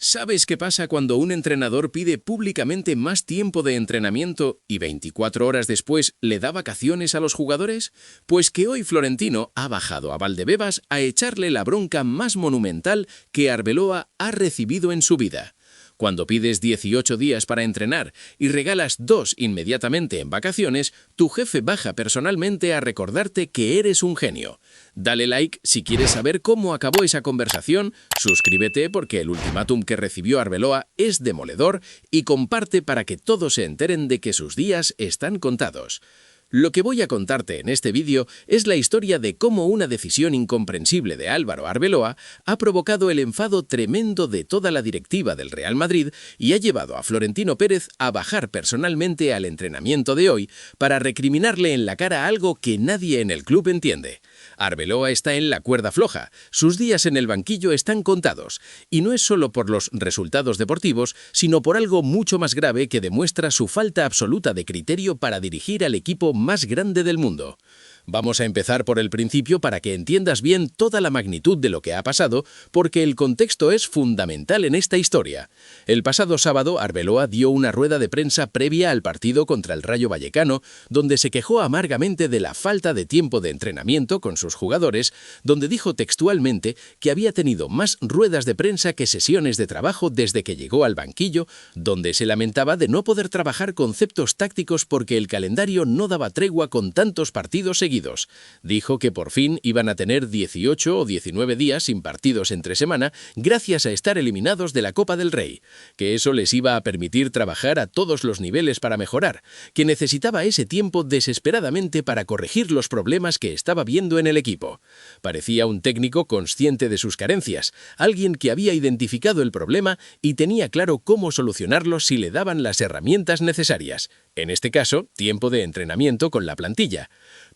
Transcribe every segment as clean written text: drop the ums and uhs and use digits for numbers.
¿Sabes qué pasa cuando un entrenador pide públicamente más tiempo de entrenamiento y 24 horas después le da vacaciones a los jugadores? Pues que hoy Florentino ha bajado a Valdebebas a echarle la bronca más monumental que Arbeloa ha recibido en su vida. Cuando pides 18 días para entrenar y regalas 2 inmediatamente en vacaciones, tu jefe baja personalmente a recordarte que eres un genio. Dale like si quieres saber cómo acabó esa conversación, suscríbete porque el ultimátum que recibió Arbeloa es demoledor y comparte para que todos se enteren de que sus días están contados. Lo que voy a contarte en este vídeo es la historia de cómo una decisión incomprensible de Álvaro Arbeloa ha provocado el enfado tremendo de toda la directiva del Real Madrid y ha llevado a Florentino Pérez a bajar personalmente al entrenamiento de hoy para recriminarle en la cara algo que nadie en el club entiende. Arbeloa está en la cuerda floja, sus días en el banquillo están contados, y no es solo por los resultados deportivos, sino por algo mucho más grave que demuestra su falta absoluta de criterio para dirigir al equipo más grande del mundo. Vamos a empezar por el principio para que entiendas bien toda la magnitud de lo que ha pasado, porque el contexto es fundamental en esta historia. El pasado sábado, Arbeloa dio una rueda de prensa previa al partido contra el Rayo Vallecano, donde se quejó amargamente de la falta de tiempo de entrenamiento con sus jugadores, donde dijo textualmente que había tenido más ruedas de prensa que sesiones de trabajo desde que llegó al banquillo, donde se lamentaba de no poder trabajar conceptos tácticos porque el calendario no daba tregua con tantos partidos seguidos. Dijo que por fin iban a tener 18 o 19 días sin partidos entre semana gracias a estar eliminados de la Copa del Rey, que eso les iba a permitir trabajar a todos los niveles para mejorar, que necesitaba ese tiempo desesperadamente para corregir los problemas que estaba viendo en el equipo. Parecía un técnico consciente de sus carencias, alguien que había identificado el problema y tenía claro cómo solucionarlo si le daban las herramientas necesarias, en este caso, tiempo de entrenamiento con la plantilla.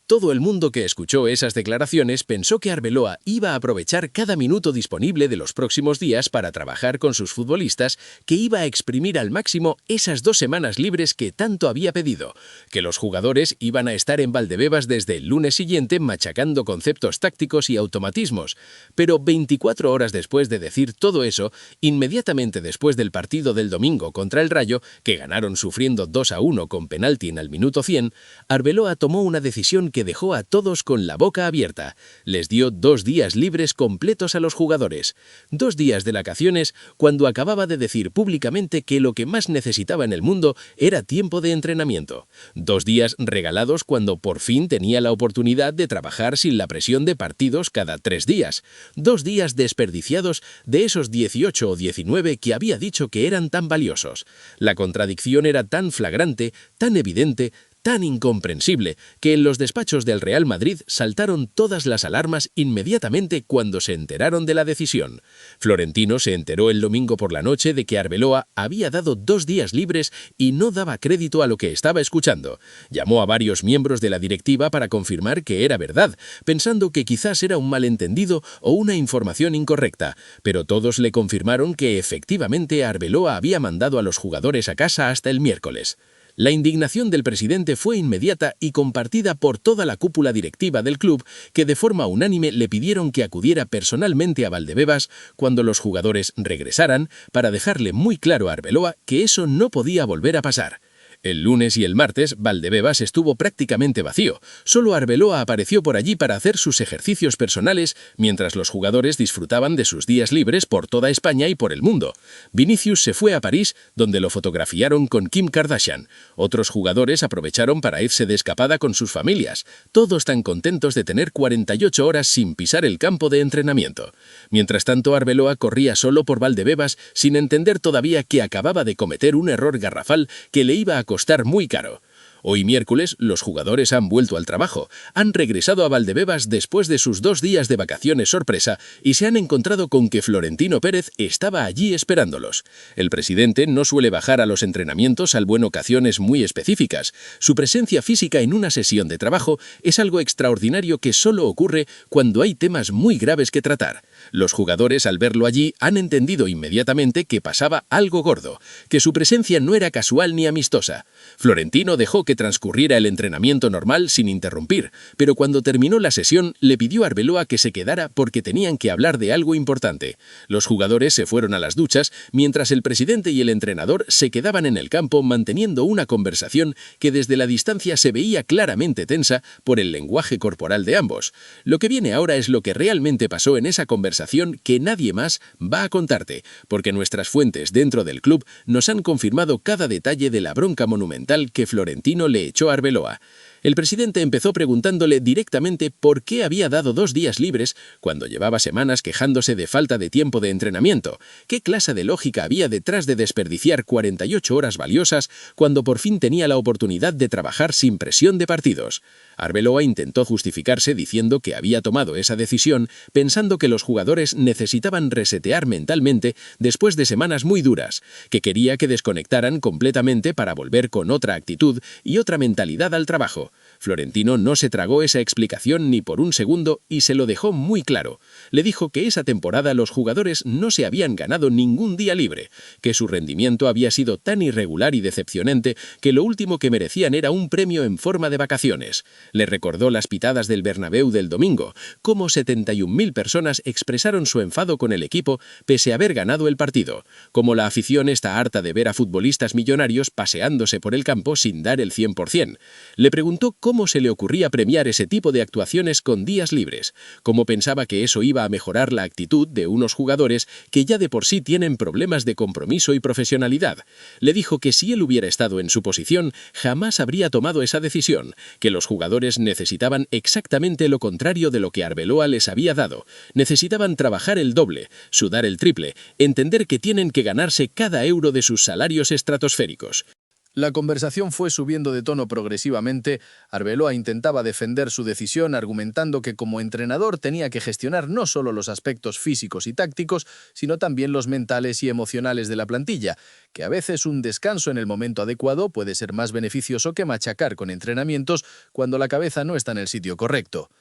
Todo el mundo que escuchó esas declaraciones pensó que Arbeloa iba a aprovechar cada minuto disponible de los próximos días para trabajar con sus futbolistas, que iba a exprimir al máximo esas 2 semanas libres que tanto había pedido, que los jugadores iban a estar en Valdebebas desde el lunes siguiente machacando conceptos tácticos y automatismos. Pero 24 horas después de decir todo eso, inmediatamente después del partido del domingo contra el Rayo, que ganaron sufriendo 2-1 con penalti en el minuto 100, Arbeloa tomó una decisión que dejó a todos con la boca abierta. Les dio 2 días libres completos a los jugadores. 2 días de vacaciones cuando acababa de decir públicamente que lo que más necesitaba en el mundo era tiempo de entrenamiento. 2 días regalados cuando por fin tenía la oportunidad de trabajar sin la presión de partidos cada 3 días. 2 días desperdiciados de esos 18 o 19 que había dicho que eran tan valiosos. La contradicción era tan flagrante, tan evidente, tan incomprensible, que en los despachos del Real Madrid saltaron todas las alarmas inmediatamente cuando se enteraron de la decisión. Florentino se enteró el domingo por la noche de que Arbeloa había dado 2 días libres y no daba crédito a lo que estaba escuchando. Llamó a varios miembros de la directiva para confirmar que era verdad, pensando que quizás era un malentendido o una información incorrecta, pero todos le confirmaron que efectivamente Arbeloa había mandado a los jugadores a casa hasta el miércoles. La indignación del presidente fue inmediata y compartida por toda la cúpula directiva del club, que de forma unánime le pidieron que acudiera personalmente a Valdebebas cuando los jugadores regresaran para dejarle muy claro a Arbeloa que eso no podía volver a pasar. El lunes y el martes, Valdebebas estuvo prácticamente vacío. Solo Arbeloa apareció por allí para hacer sus ejercicios personales, mientras los jugadores disfrutaban de sus días libres por toda España y por el mundo. Vinicius se fue a París, donde lo fotografiaron con Kim Kardashian. Otros jugadores aprovecharon para irse de escapada con sus familias. Todos tan contentos de tener 48 horas sin pisar el campo de entrenamiento. Mientras tanto, Arbeloa corría solo por Valdebebas, sin entender todavía que acababa de cometer un error garrafal que le iba a costar muy caro. Hoy miércoles, los jugadores han vuelto al trabajo, han regresado a Valdebebas después de sus 2 días de vacaciones sorpresa y se han encontrado con que Florentino Pérez estaba allí esperándolos. El presidente no suele bajar a los entrenamientos salvo en ocasiones muy específicas. Su presencia física en una sesión de trabajo es algo extraordinario que solo ocurre cuando hay temas muy graves que tratar. Los jugadores, al verlo allí, han entendido inmediatamente que pasaba algo gordo, que su presencia no era casual ni amistosa. Florentino dejó que transcurriera el entrenamiento normal sin interrumpir, pero cuando terminó la sesión le pidió a Arbeloa que se quedara porque tenían que hablar de algo importante. Los jugadores se fueron a las duchas, mientras el presidente y el entrenador se quedaban en el campo manteniendo una conversación que desde la distancia se veía claramente tensa por el lenguaje corporal de ambos. Lo que viene ahora es lo que realmente pasó en esa conversación que nadie más va a contarte, porque nuestras fuentes dentro del club nos han confirmado cada detalle de la bronca monumental que Florentino le echó a Arbeloa. El presidente empezó preguntándole directamente por qué había dado 2 días libres cuando llevaba semanas quejándose de falta de tiempo de entrenamiento. ¿Qué clase de lógica había detrás de desperdiciar 48 horas valiosas cuando por fin tenía la oportunidad de trabajar sin presión de partidos? Arbeloa intentó justificarse diciendo que había tomado esa decisión pensando que los jugadores necesitaban resetear mentalmente después de semanas muy duras, que quería que desconectaran completamente para volver con otra actitud y otra mentalidad al trabajo. Florentino no se tragó esa explicación ni por un segundo y se lo dejó muy claro. Le dijo que esa temporada los jugadores no se habían ganado ningún día libre, que su rendimiento había sido tan irregular y decepcionante que lo último que merecían era un premio en forma de vacaciones. Le recordó las pitadas del Bernabéu del domingo, cómo 71.000 personas expresaron su enfado con el equipo pese a haber ganado el partido, cómo la afición está harta de ver a futbolistas millonarios paseándose por el campo sin dar el 100%. Le preguntó cómo se le ocurría premiar ese tipo de actuaciones con días libres, cómo pensaba que eso iba a mejorar la actitud de unos jugadores que ya de por sí tienen problemas de compromiso y profesionalidad. Le dijo que si él hubiera estado en su posición, jamás habría tomado esa decisión, que los jugadores necesitaban exactamente lo contrario de lo que Arbeloa les había dado. Necesitaban trabajar el doble, sudar el triple, entender que tienen que ganarse cada euro de sus salarios estratosféricos. La conversación fue subiendo de tono progresivamente. Arbeloa intentaba defender su decisión argumentando que como entrenador tenía que gestionar no solo los aspectos físicos y tácticos, sino también los mentales y emocionales de la plantilla, que a veces un descanso en el momento adecuado puede ser más beneficioso que machacar con entrenamientos cuando la cabeza no está en el sitio correcto.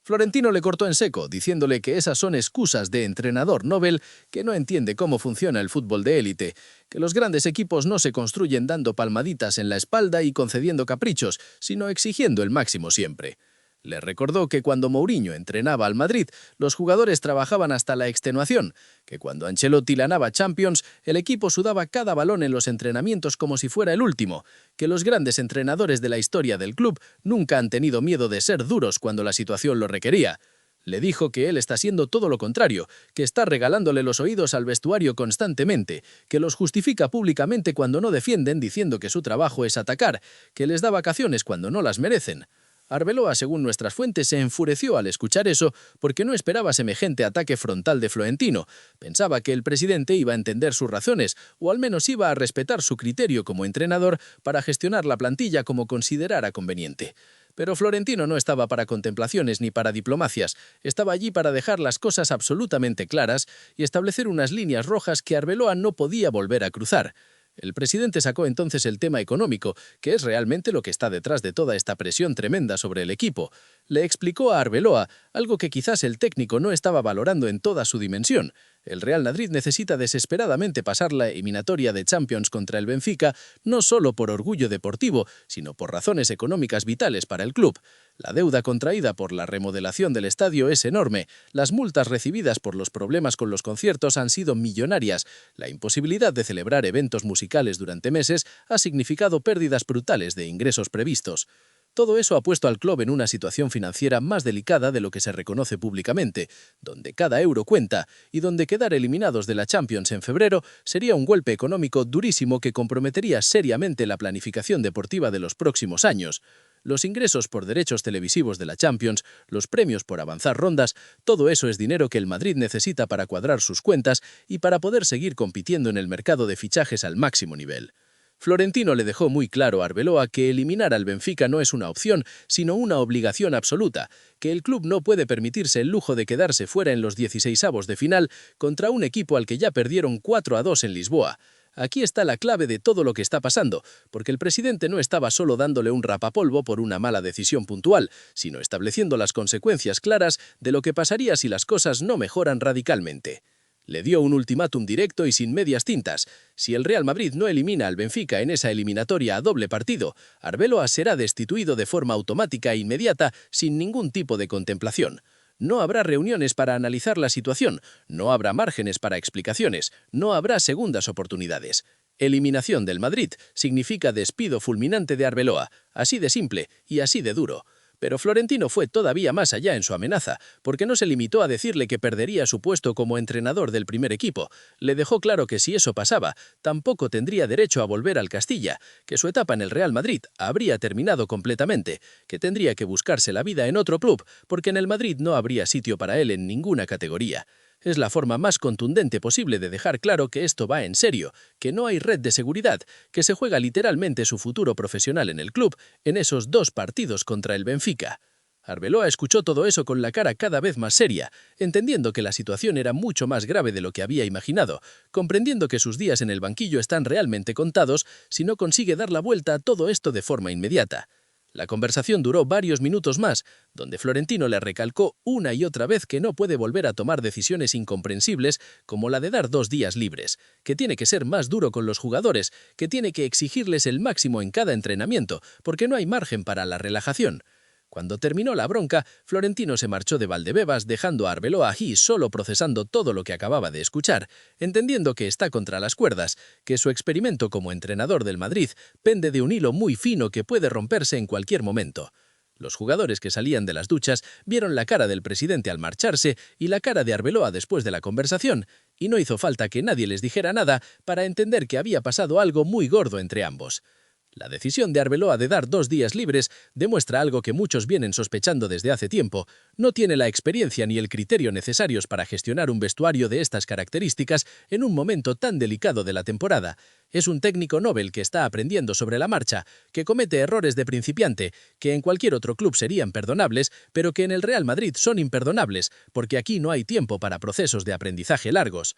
Florentino le cortó en seco, diciéndole que esas son excusas de entrenador Nobel que no entiende cómo funciona el fútbol de élite, que los grandes equipos no se construyen dando palmaditas en la espalda y concediendo caprichos, sino exigiendo el máximo siempre. Le recordó que cuando Mourinho entrenaba al Madrid, los jugadores trabajaban hasta la extenuación, que cuando Ancelotti ganaba Champions, el equipo sudaba cada balón en los entrenamientos como si fuera el último, que los grandes entrenadores de la historia del club nunca han tenido miedo de ser duros cuando la situación lo requería. Le dijo que él está haciendo todo lo contrario, que está regalándole los oídos al vestuario constantemente, que los justifica públicamente cuando no defienden diciendo que su trabajo es atacar, que les da vacaciones cuando no las merecen. Arbeloa, según nuestras fuentes, se enfureció al escuchar eso porque no esperaba semejante ataque frontal de Florentino. Pensaba que el presidente iba a entender sus razones, o al menos iba a respetar su criterio como entrenador para gestionar la plantilla como considerara conveniente. Pero Florentino no estaba para contemplaciones ni para diplomacias, estaba allí para dejar las cosas absolutamente claras y establecer unas líneas rojas que Arbeloa no podía volver a cruzar. El presidente sacó entonces el tema económico, que es realmente lo que está detrás de toda esta presión tremenda sobre el equipo. Le explicó a Arbeloa algo que quizás el técnico no estaba valorando en toda su dimensión. El Real Madrid necesita desesperadamente pasar la eliminatoria de Champions contra el Benfica, no solo por orgullo deportivo, sino por razones económicas vitales para el club. La deuda contraída por la remodelación del estadio es enorme, las multas recibidas por los problemas con los conciertos han sido millonarias, la imposibilidad de celebrar eventos musicales durante meses ha significado pérdidas brutales de ingresos previstos. Todo eso ha puesto al club en una situación financiera más delicada de lo que se reconoce públicamente, donde cada euro cuenta y donde quedar eliminados de la Champions en febrero sería un golpe económico durísimo que comprometería seriamente la planificación deportiva de los próximos años. Los ingresos por derechos televisivos de la Champions, los premios por avanzar rondas, todo eso es dinero que el Madrid necesita para cuadrar sus cuentas y para poder seguir compitiendo en el mercado de fichajes al máximo nivel. Florentino le dejó muy claro a Arbeloa que eliminar al Benfica no es una opción, sino una obligación absoluta, que el club no puede permitirse el lujo de quedarse fuera en los 16avos de final contra un equipo al que ya perdieron 4-2 en Lisboa. Aquí está la clave de todo lo que está pasando, porque el presidente no estaba solo dándole un rapapolvo por una mala decisión puntual, sino estableciendo las consecuencias claras de lo que pasaría si las cosas no mejoran radicalmente. Le dio un ultimátum directo y sin medias tintas. Si el Real Madrid no elimina al Benfica en esa eliminatoria a doble partido, Arbeloa será destituido de forma automática e inmediata sin ningún tipo de contemplación. No habrá reuniones para analizar la situación, no habrá márgenes para explicaciones, no habrá segundas oportunidades. Eliminación del Madrid significa despido fulminante de Arbeloa, así de simple y así de duro. Pero Florentino fue todavía más allá en su amenaza, porque no se limitó a decirle que perdería su puesto como entrenador del primer equipo. Le dejó claro que si eso pasaba, tampoco tendría derecho a volver al Castilla, que su etapa en el Real Madrid habría terminado completamente, que tendría que buscarse la vida en otro club, porque en el Madrid no habría sitio para él en ninguna categoría. Es la forma más contundente posible de dejar claro que esto va en serio, que no hay red de seguridad, que se juega literalmente su futuro profesional en el club en esos 2 partidos contra el Benfica. Arbeloa escuchó todo eso con la cara cada vez más seria, entendiendo que la situación era mucho más grave de lo que había imaginado, comprendiendo que sus días en el banquillo están realmente contados si no consigue dar la vuelta a todo esto de forma inmediata. La conversación duró varios minutos más, donde Florentino le recalcó una y otra vez que no puede volver a tomar decisiones incomprensibles como la de dar 2 días libres, que tiene que ser más duro con los jugadores, que tiene que exigirles el máximo en cada entrenamiento, porque no hay margen para la relajación. Cuando terminó la bronca, Florentino se marchó de Valdebebas dejando a Arbeloa allí solo procesando todo lo que acababa de escuchar, entendiendo que está contra las cuerdas, que su experimento como entrenador del Madrid pende de un hilo muy fino que puede romperse en cualquier momento. Los jugadores que salían de las duchas vieron la cara del presidente al marcharse y la cara de Arbeloa después de la conversación, y no hizo falta que nadie les dijera nada para entender que había pasado algo muy gordo entre ambos. La decisión de Arbeloa de dar 2 días libres demuestra algo que muchos vienen sospechando desde hace tiempo. No tiene la experiencia ni el criterio necesarios para gestionar un vestuario de estas características en un momento tan delicado de la temporada. Es un técnico novel que está aprendiendo sobre la marcha, que comete errores de principiante, que en cualquier otro club serían perdonables, pero que en el Real Madrid son imperdonables, porque aquí no hay tiempo para procesos de aprendizaje largos.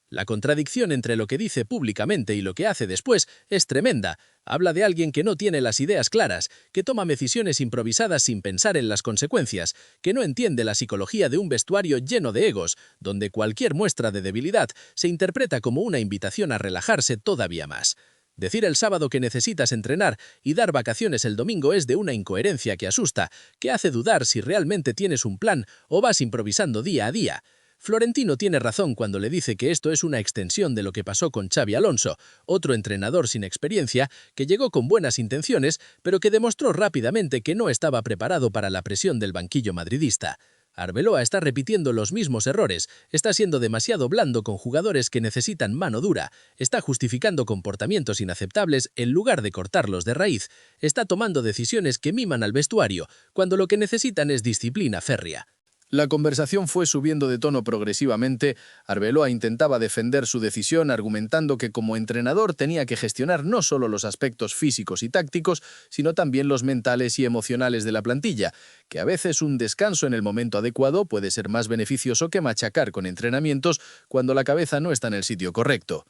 La contradicción entre lo que dice públicamente y lo que hace después es tremenda. Habla de alguien que no tiene las ideas claras, que toma decisiones improvisadas sin pensar en las consecuencias, que no entiende la psicología de un vestuario lleno de egos, donde cualquier muestra de debilidad se interpreta como una invitación a relajarse todavía más. Decir el sábado que necesitas entrenar y dar vacaciones el domingo es de una incoherencia que asusta, que hace dudar si realmente tienes un plan o vas improvisando día a día. Florentino tiene razón cuando le dice que esto es una extensión de lo que pasó con Xabi Alonso, otro entrenador sin experiencia que llegó con buenas intenciones, pero que demostró rápidamente que no estaba preparado para la presión del banquillo madridista. Arbeloa está repitiendo los mismos errores, está siendo demasiado blando con jugadores que necesitan mano dura, está justificando comportamientos inaceptables en lugar de cortarlos de raíz, está tomando decisiones que miman al vestuario, cuando lo que necesitan es disciplina férrea. La conversación fue subiendo de tono progresivamente. Arbeloa intentaba defender su decisión argumentando que como entrenador tenía que gestionar no solo los aspectos físicos y tácticos, sino también los mentales y emocionales de la plantilla, que a veces un descanso en el momento adecuado puede ser más beneficioso que machacar con entrenamientos cuando la cabeza no está en el sitio correcto.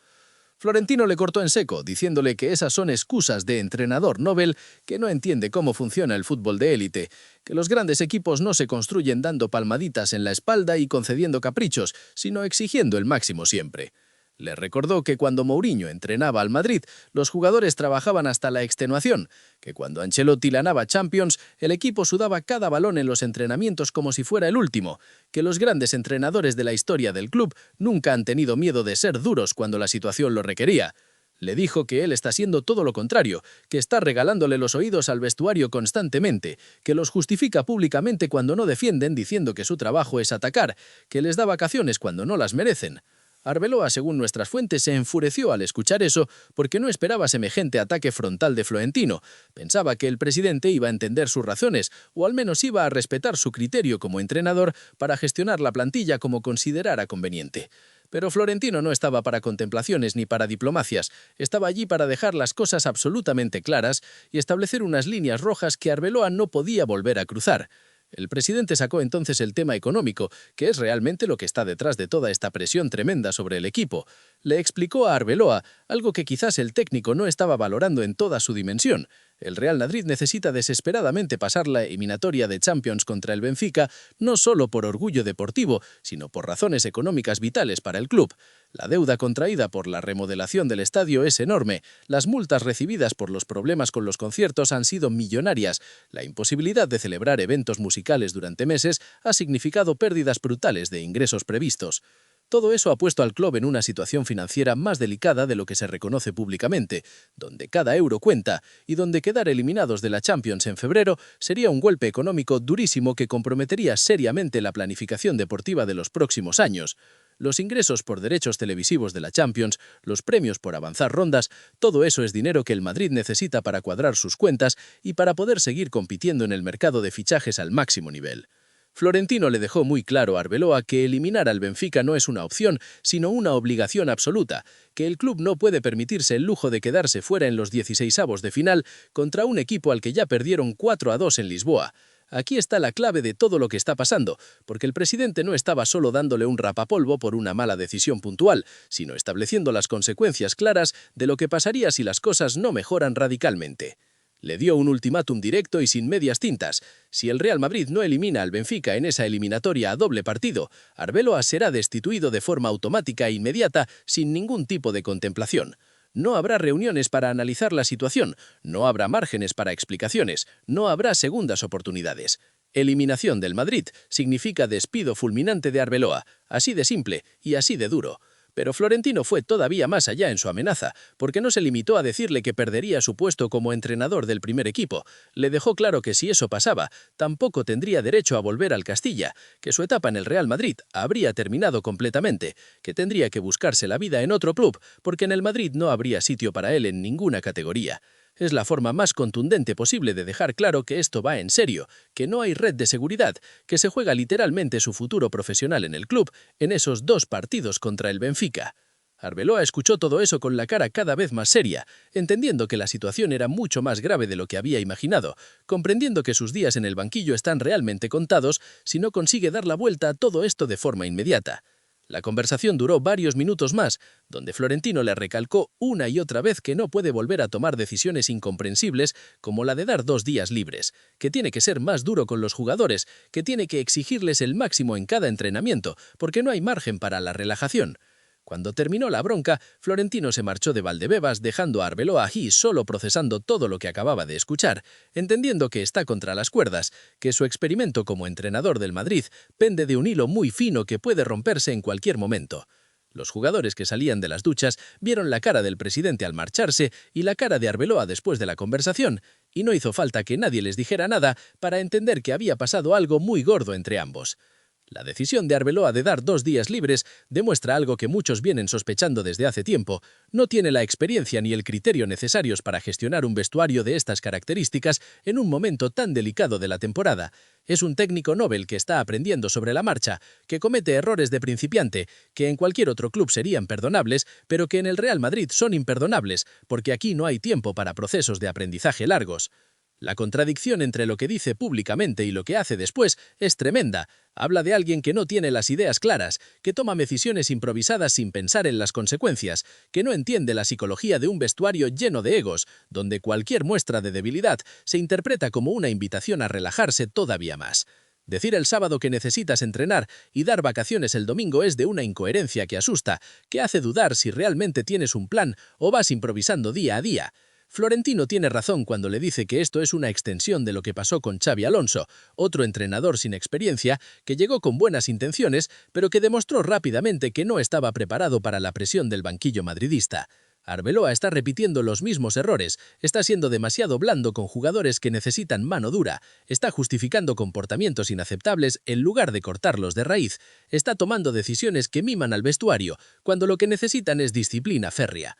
Florentino le cortó en seco, diciéndole que esas son excusas de entrenador novel que no entiende cómo funciona el fútbol de élite, que los grandes equipos no se construyen dando palmaditas en la espalda y concediendo caprichos, sino exigiendo el máximo siempre. Le recordó que cuando Mourinho entrenaba al Madrid, los jugadores trabajaban hasta la extenuación, que cuando Ancelotti ganaba Champions, el equipo sudaba cada balón en los entrenamientos como si fuera el último, que los grandes entrenadores de la historia del club nunca han tenido miedo de ser duros cuando la situación lo requería. Le dijo que él está haciendo todo lo contrario, que está regalándole los oídos al vestuario constantemente, que los justifica públicamente cuando no defienden diciendo que su trabajo es atacar, que les da vacaciones cuando no las merecen. Arbeloa, según nuestras fuentes, se enfureció al escuchar eso porque no esperaba semejante ataque frontal de Florentino. Pensaba que el presidente iba a entender sus razones, o al menos iba a respetar su criterio como entrenador para gestionar la plantilla como considerara conveniente. Pero Florentino no estaba para contemplaciones ni para diplomacias, estaba allí para dejar las cosas absolutamente claras y establecer unas líneas rojas que Arbeloa no podía volver a cruzar. El presidente sacó entonces el tema económico, que es realmente lo que está detrás de toda esta presión tremenda sobre el equipo. Le explicó a Arbeloa algo que quizás el técnico no estaba valorando en toda su dimensión. El Real Madrid necesita desesperadamente pasar la eliminatoria de Champions contra el Benfica, no solo por orgullo deportivo, sino por razones económicas vitales para el club. La deuda contraída por la remodelación del estadio es enorme, las multas recibidas por los problemas con los conciertos han sido millonarias, la imposibilidad de celebrar eventos musicales durante meses ha significado pérdidas brutales de ingresos previstos. Todo eso ha puesto al club en una situación financiera más delicada de lo que se reconoce públicamente, donde cada euro cuenta y donde quedar eliminados de la Champions en febrero sería un golpe económico durísimo que comprometería seriamente la planificación deportiva de los próximos años. Los ingresos por derechos televisivos de la Champions, los premios por avanzar rondas, todo eso es dinero que el Madrid necesita para cuadrar sus cuentas y para poder seguir compitiendo en el mercado de fichajes al máximo nivel. Florentino le dejó muy claro a Arbeloa que eliminar al Benfica no es una opción, sino una obligación absoluta, que el club no puede permitirse el lujo de quedarse fuera en los 16avos de final contra un equipo al que ya perdieron 4-2 en Lisboa. Aquí está la clave de todo lo que está pasando, porque el presidente no estaba solo dándole un rapapolvo por una mala decisión puntual, sino estableciendo las consecuencias claras de lo que pasaría si las cosas no mejoran radicalmente. Le dio un ultimátum directo y sin medias tintas. Si el Real Madrid no elimina al Benfica en esa eliminatoria a doble partido, Arbeloa será destituido de forma automática e inmediata sin ningún tipo de contemplación. No habrá reuniones para analizar la situación, no habrá márgenes para explicaciones, no habrá segundas oportunidades. Eliminación del Madrid significa despido fulminante de Arbeloa, así de simple y así de duro. Pero Florentino fue todavía más allá en su amenaza, porque no se limitó a decirle que perdería su puesto como entrenador del primer equipo. Le dejó claro que si eso pasaba, tampoco tendría derecho a volver al Castilla, que su etapa en el Real Madrid habría terminado completamente, que tendría que buscarse la vida en otro club, porque en el Madrid no habría sitio para él en ninguna categoría. Es la forma más contundente posible de dejar claro que esto va en serio, que no hay red de seguridad, que se juega literalmente su futuro profesional en el club en esos 2 partidos contra el Benfica. Arbeloa escuchó todo eso con la cara cada vez más seria, entendiendo que la situación era mucho más grave de lo que había imaginado, comprendiendo que sus días en el banquillo están realmente contados si no consigue dar la vuelta a todo esto de forma inmediata. La conversación duró varios minutos más, donde Florentino le recalcó una y otra vez que no puede volver a tomar decisiones incomprensibles como la de dar 2 días libres, que tiene que ser más duro con los jugadores, que tiene que exigirles el máximo en cada entrenamiento, porque no hay margen para la relajación. Cuando terminó la bronca, Florentino se marchó de Valdebebas dejando a Arbeloa allí solo procesando todo lo que acababa de escuchar, entendiendo que está contra las cuerdas, que su experimento como entrenador del Madrid pende de un hilo muy fino que puede romperse en cualquier momento. Los jugadores que salían de las duchas vieron la cara del presidente al marcharse y la cara de Arbeloa después de la conversación, y no hizo falta que nadie les dijera nada para entender que había pasado algo muy gordo entre ambos. La decisión de Arbeloa de dar 2 días libres demuestra algo que muchos vienen sospechando desde hace tiempo. No tiene la experiencia ni el criterio necesarios para gestionar un vestuario de estas características en un momento tan delicado de la temporada. Es un técnico novel que está aprendiendo sobre la marcha, que comete errores de principiante, que en cualquier otro club serían perdonables, pero que en el Real Madrid son imperdonables, porque aquí no hay tiempo para procesos de aprendizaje largos. La contradicción entre lo que dice públicamente y lo que hace después es tremenda. Habla de alguien que no tiene las ideas claras, que toma decisiones improvisadas sin pensar en las consecuencias, que no entiende la psicología de un vestuario lleno de egos, donde cualquier muestra de debilidad se interpreta como una invitación a relajarse todavía más. Decir el sábado que necesitas entrenar y dar vacaciones el domingo es de una incoherencia que asusta, que hace dudar si realmente tienes un plan o vas improvisando día a día. Florentino tiene razón cuando le dice que esto es una extensión de lo que pasó con Xabi Alonso, otro entrenador sin experiencia que llegó con buenas intenciones, pero que demostró rápidamente que no estaba preparado para la presión del banquillo madridista. Arbeloa está repitiendo los mismos errores, está siendo demasiado blando con jugadores que necesitan mano dura, está justificando comportamientos inaceptables en lugar de cortarlos de raíz, está tomando decisiones que miman al vestuario, cuando lo que necesitan es disciplina férrea.